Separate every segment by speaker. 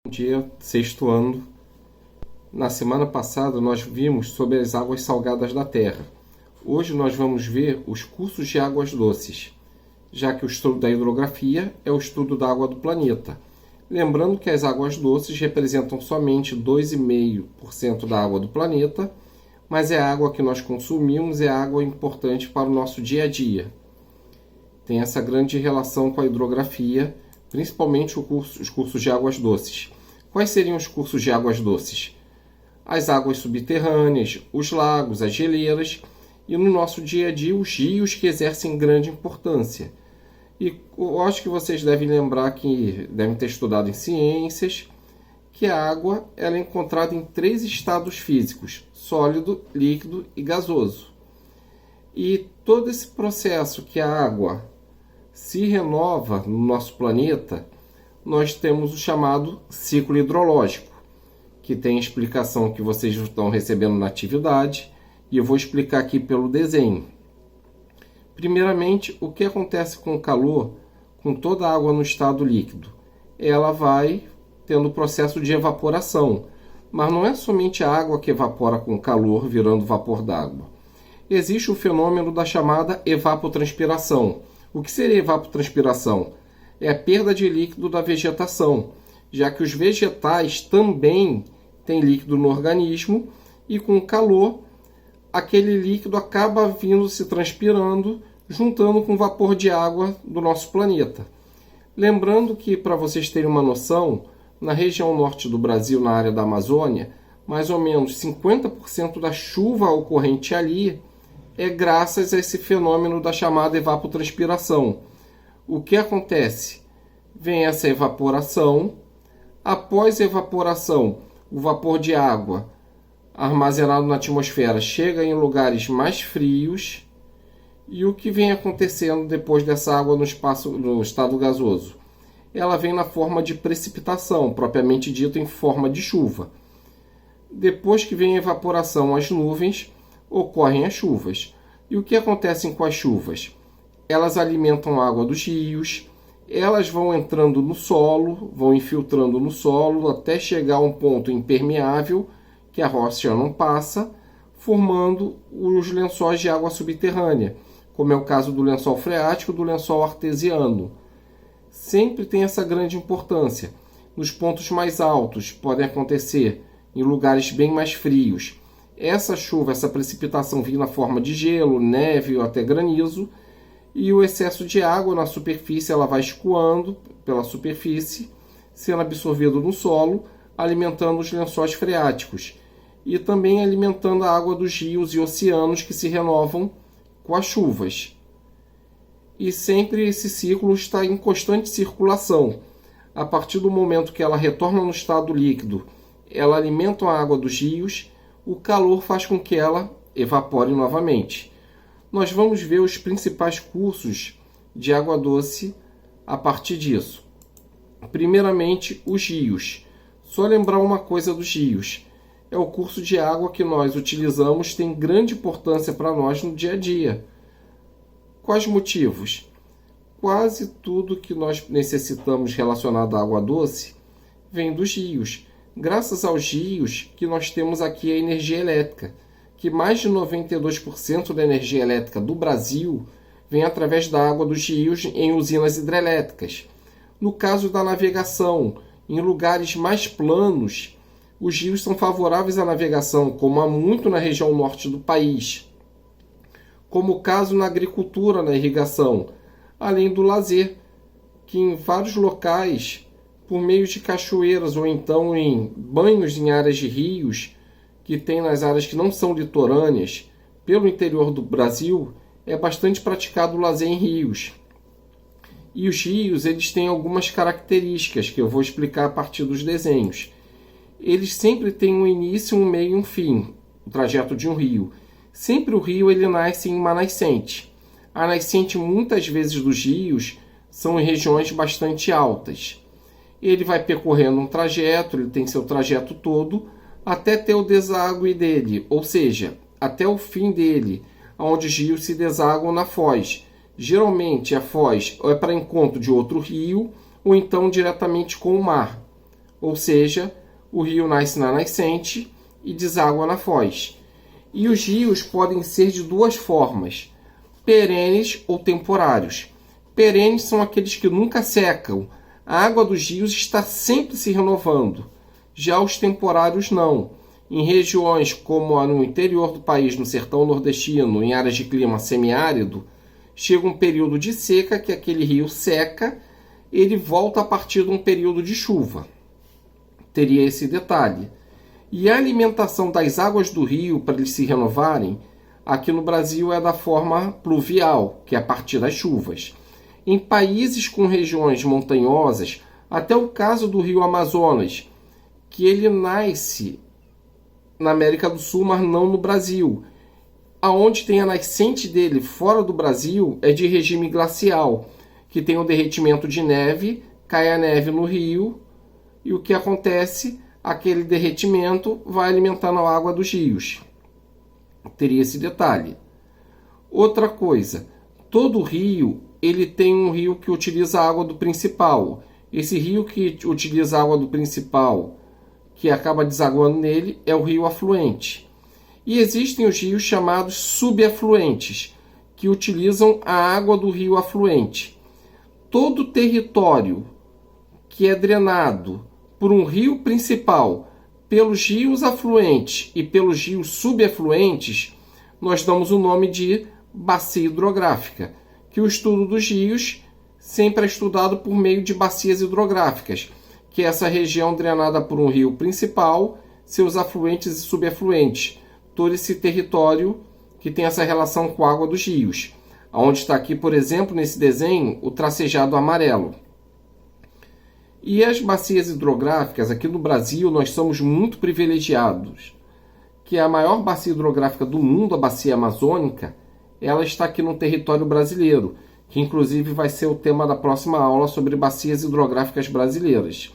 Speaker 1: Bom dia, sexto ano. Na semana passada nós vimos sobre as águas salgadas da Terra. Hoje nós vamos ver os cursos de águas doces, já que o estudo da hidrografia é o estudo da água do planeta. Lembrando que as águas doces representam somente 2,5% da água do planeta, mas é a água que nós consumimos, é água importante para o nosso dia a dia. Tem essa grande relação com a hidrografia, principalmente os cursos de águas doces. Quais seriam os cursos de águas doces? As águas subterrâneas, os lagos, as geleiras e no nosso dia a dia os rios, que exercem grande importância. E eu acho que vocês devem lembrar, que devem ter estudado em ciências, que a água ela é encontrada em 3 estados físicos: sólido, líquido e gasoso. E todo esse processo que a água se renova no nosso planeta, nós temos o chamado ciclo hidrológico, que tem explicação que vocês estão recebendo na atividade, e eu vou explicar aqui pelo desenho. Primeiramente, o que acontece com o calor, com toda a água no estado líquido? Ela vai tendo o processo de evaporação, mas não é somente a água que evapora com o calor, virando vapor d'água. Existe o fenômeno da chamada evapotranspiração. O que seria evapotranspiração? É a perda de líquido da vegetação, já que os vegetais também têm líquido no organismo, e com o calor, aquele líquido acaba vindo se transpirando, juntando com o vapor de água do nosso planeta. Lembrando que, para vocês terem uma noção, na região norte do Brasil, na área da Amazônia, mais ou menos 50% da chuva ocorrente ali é graças a esse fenômeno da chamada evapotranspiração. O que acontece? Vem essa evaporação. Após a evaporação, o vapor de água armazenado na atmosfera chega em lugares mais frios. E o que vem acontecendo depois dessa água no estado gasoso? Ela vem na forma de precipitação, propriamente dito em forma de chuva. Depois que vem a evaporação, as nuvens, ocorrem as chuvas. E o que acontece com as chuvas? Elas alimentam a água dos rios, elas vão entrando no solo, vão infiltrando no solo até chegar a um ponto impermeável, que a rocha não passa, formando os lençóis de água subterrânea, como é o caso do lençol freático e do lençol artesiano. Sempre tem essa grande importância. Nos pontos mais altos podem acontecer em lugares bem mais frios. Essa chuva, essa precipitação vem na forma de gelo, neve ou até granizo, e o excesso de água na superfície ela vai escoando pela superfície, sendo absorvido no solo, alimentando os lençóis freáticos e também alimentando a água dos rios e oceanos, que se renovam com as chuvas. E sempre esse ciclo está em constante circulação. A partir do momento que ela retorna no estado líquido, ela alimenta a água dos rios, o calor faz com que ela evapore novamente. Nós vamos ver os principais cursos de água doce a partir disso. Primeiramente, os rios. Só lembrar uma coisa dos rios: é o curso de água que nós utilizamos, tem grande importância para nós no dia a dia. Quais motivos? Quase tudo que nós necessitamos relacionado à água doce vem dos rios. Graças aos rios que nós temos aqui a energia elétrica, que mais de 92% da energia elétrica do Brasil vem através da água dos rios em usinas hidrelétricas. No caso da navegação, em lugares mais planos, os rios são favoráveis à navegação, como há muito na região norte do país. Como o caso na agricultura, na irrigação, além do lazer, que em vários locais, por meio de cachoeiras ou então em banhos em áreas de rios, que tem nas áreas que não são litorâneas, pelo interior do Brasil, é bastante praticado o lazer em rios. E os rios, eles têm algumas características que eu vou explicar a partir dos desenhos. Eles sempre têm um início, um meio e um fim, o trajeto de um rio. Sempre o rio ele nasce em uma nascente. A nascente, muitas vezes, dos rios são em regiões bastante altas. Ele vai percorrendo um trajeto, ele tem seu trajeto todo, até ter o deságue dele, ou seja, até o fim dele, onde os rios se desaguam na foz. Geralmente a foz é para encontro de outro rio, ou então diretamente com o mar. ou seja, o rio nasce na nascente e deságua na foz. E os rios podem ser de duas formas, perenes ou temporários. Perenes são aqueles que nunca secam. A água dos rios está sempre se renovando. Já os temporários não. Em regiões como no interior do país, no sertão nordestino, em áreas de clima semiárido, chega um período de seca que aquele rio seca, ele volta a partir de um período de chuva. Teria esse detalhe. E a alimentação das águas do rio, para eles se renovarem, aqui no Brasil é da forma pluvial, que é a partir das chuvas. Em países com regiões montanhosas, até o caso do rio Amazonas, que ele nasce na América do Sul, mas não no Brasil. Aonde tem a nascente dele fora do Brasil é de regime glacial, que tem o derretimento de neve, cai a neve no rio, e o que acontece? Aquele derretimento vai alimentando a água dos rios. Teria esse detalhe. Outra coisa, todo rio ele tem um rio que utiliza a água do principal. Esse rio que utiliza a água do principal, que acaba desaguando nele, é o rio afluente. E existem os rios chamados subafluentes, que utilizam a água do rio afluente. Todo território que é drenado por um rio principal, pelos rios afluentes e pelos rios subafluentes, nós damos o nome de bacia hidrográfica, que o estudo dos rios sempre é estudado por meio de bacias hidrográficas, que é essa região drenada por um rio principal, seus afluentes e subafluentes, todo esse território que tem essa relação com a água dos rios. Onde está aqui, por exemplo, nesse desenho, o tracejado amarelo. E as bacias hidrográficas, aqui no Brasil, nós somos muito privilegiados, que a maior bacia hidrográfica do mundo, a bacia amazônica, ela está aqui no território brasileiro, que inclusive vai ser o tema da próxima aula sobre bacias hidrográficas brasileiras.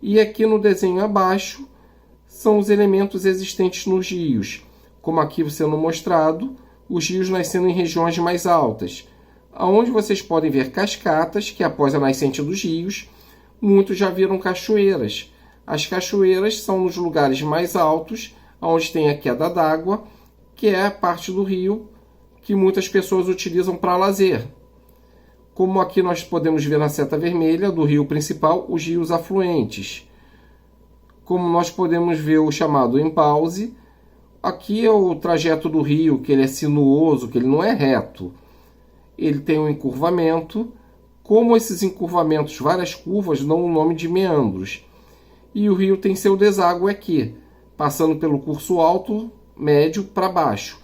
Speaker 1: E aqui no desenho abaixo são os elementos existentes nos rios, como aqui sendo mostrado, os rios nascendo em regiões mais altas, onde vocês podem ver cascatas, que após a nascente dos rios, muitos já viram cachoeiras. As cachoeiras são nos lugares mais altos, onde tem a queda d'água, que é a parte do rio que muitas pessoas utilizam para lazer. Como aqui nós podemos ver na seta vermelha do rio principal, os rios afluentes. Como nós podemos ver o chamado empause, aqui é o trajeto do rio, que ele é sinuoso, que ele não é reto. Ele tem um encurvamento. Como esses encurvamentos, várias curvas, dão o nome de meandros. E o rio tem seu deságue aqui, passando pelo curso alto, médio para baixo.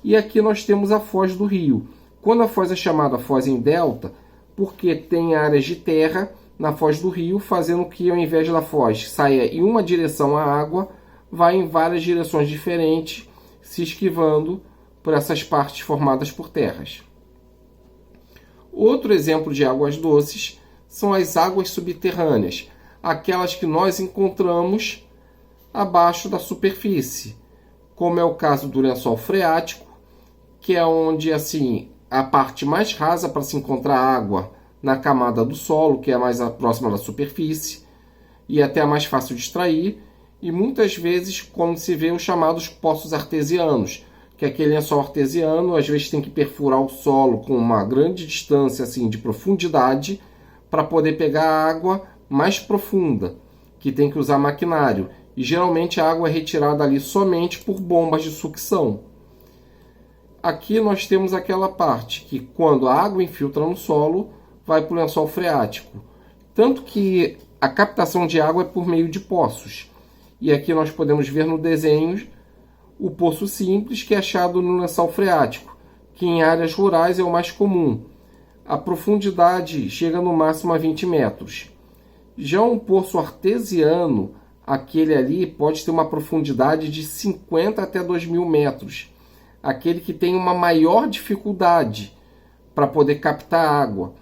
Speaker 1: E aqui nós temos a foz do rio. Quando a foz é chamada foz em delta, porque tem áreas de terra na foz do rio, fazendo que ao invés da foz saia em uma direção a água, vai em várias direções diferentes, se esquivando por essas partes formadas por terras. Outro exemplo de águas doces são as águas subterrâneas, aquelas que nós encontramos abaixo da superfície, como é o caso do lençol freático, que é onde assim a parte mais rasa para se encontrar água na camada do solo, que é mais próxima da superfície, e até a mais fácil de extrair, e muitas vezes, como se vê, os chamados poços artesianos, que aquele lençol artesiano às vezes tem que perfurar o solo com uma grande distância assim, de profundidade para poder pegar a água mais profunda, que tem que usar maquinário. E geralmente a água é retirada ali somente por bombas de sucção. Aqui nós temos aquela parte que quando a água infiltra no solo, vai para o lençol freático. Tanto que a captação de água é por meio de poços. E aqui nós podemos ver no desenho o poço simples, que é achado no lençol freático, que em áreas rurais é o mais comum. A profundidade chega no máximo a 20 metros. Já um poço artesiano, aquele ali pode ter uma profundidade de 50 até 2.000 metros. Aquele que tem uma maior dificuldade para poder captar água.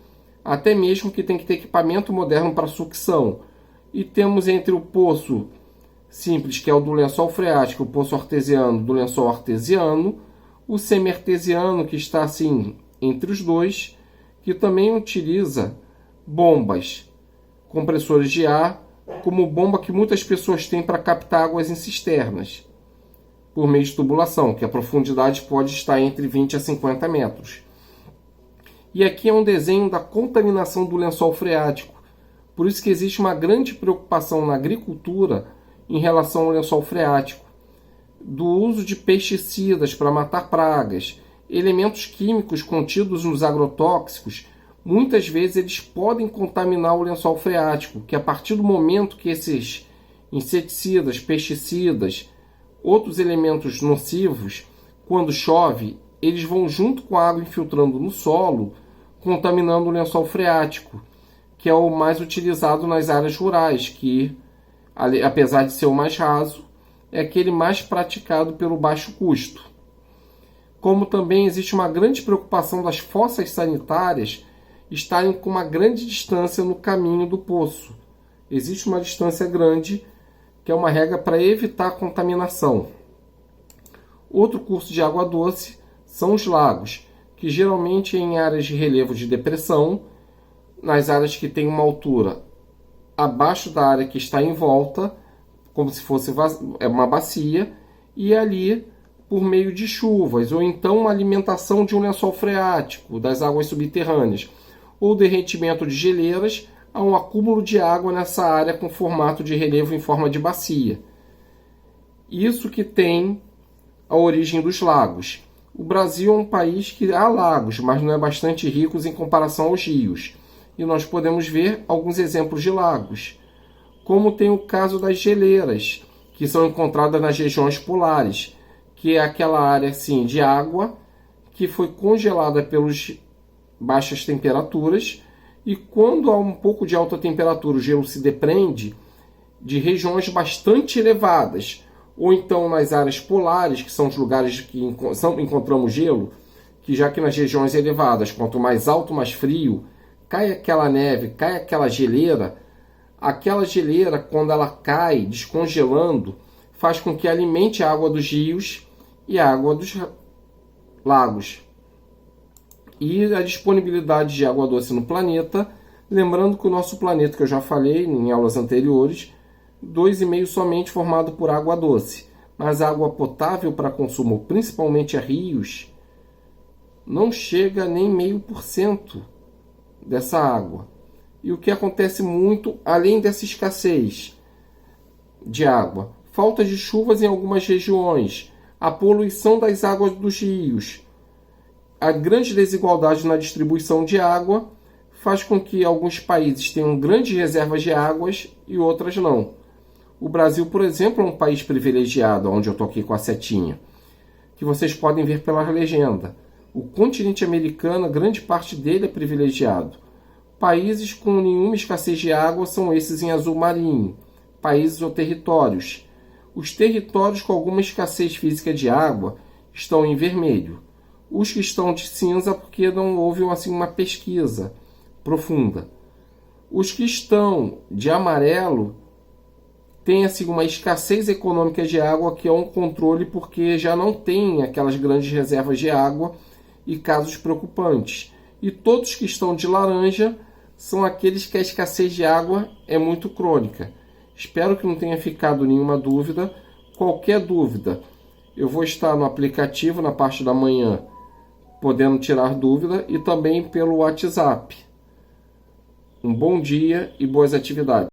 Speaker 1: Até mesmo que tem que ter equipamento moderno para sucção. E temos entre o poço simples, que é o do lençol freático, o poço artesiano do lençol artesiano, o semi-artesiano, que está assim entre os dois, que também utiliza bombas, compressores de ar como bomba que muitas pessoas têm para captar águas em cisternas, por meio de tubulação, que a profundidade pode estar entre 20 a 50 metros. E aqui é um desenho da contaminação do lençol freático. Por isso que existe uma grande preocupação na agricultura em relação ao lençol freático, do uso de pesticidas para matar pragas, elementos químicos contidos nos agrotóxicos. Muitas vezes eles podem contaminar o lençol freático, que a partir do momento que esses inseticidas, pesticidas, outros elementos nocivos, quando chove, eles vão junto com a água infiltrando no solo, contaminando o lençol freático, que é o mais utilizado nas áreas rurais, que, apesar de ser o mais raso, é aquele mais praticado pelo baixo custo. Como também existe uma grande preocupação das fossas sanitárias estarem com uma grande distância no caminho do poço. Existe uma distância grande, que é uma regra para evitar a contaminação. Outro curso de água doce são os lagos, que geralmente em áreas de relevo de depressão, nas áreas que têm uma altura abaixo da área que está em volta, como se fosse uma bacia, e ali por meio de chuvas, ou então uma alimentação de um lençol freático das águas subterrâneas, ou derretimento de geleiras, há um acúmulo de água nessa área com formato de relevo em forma de bacia. Isso que tem a origem dos lagos. O Brasil é um país que há lagos, mas não é bastante rico em comparação aos rios. E nós podemos ver alguns exemplos de lagos, como tem o caso das geleiras, que são encontradas nas regiões polares, que é aquela área assim, de água que foi congelada pelas baixas temperaturas, e quando há um pouco de alta temperatura, o gelo se depreende de regiões bastante elevadas, ou então nas áreas polares, que são os lugares que encontramos gelo, que já que nas regiões elevadas, quanto mais alto, mais frio, cai aquela neve, cai aquela geleira, quando ela cai, descongelando, faz com que alimente a água dos rios e a água dos lagos. E a disponibilidade de água doce no planeta, lembrando que o nosso planeta, que eu já falei em aulas anteriores, 2,5% somente formado por água doce, mas a água potável para consumo, principalmente a rios, não chega nem 0,5% dessa água. E o que acontece muito, além dessa escassez de água? Falta de chuvas em algumas regiões, a poluição das águas dos rios, a grande desigualdade na distribuição de água faz com que alguns países tenham grandes reservas de águas e outras não. O Brasil, por exemplo, é um país privilegiado, onde eu estou aqui com a setinha, que vocês podem ver pela legenda. O continente americano, grande parte dele é privilegiado. Países com nenhuma escassez de água são esses em azul marinho, países ou territórios. Os territórios com alguma escassez física de água estão em vermelho. Os que estão de cinza porque não houve assim, uma pesquisa profunda. Os que estão de amarelo têm assim, uma escassez econômica de água que é um controle porque já não tem aquelas grandes reservas de água e casos preocupantes. E todos que estão de laranja são aqueles que a escassez de água é muito crônica. Espero que não tenha ficado nenhuma dúvida. Qualquer dúvida, eu vou estar no aplicativo na parte da manhã, podendo tirar dúvida, e também pelo WhatsApp. Um bom dia e boas atividades.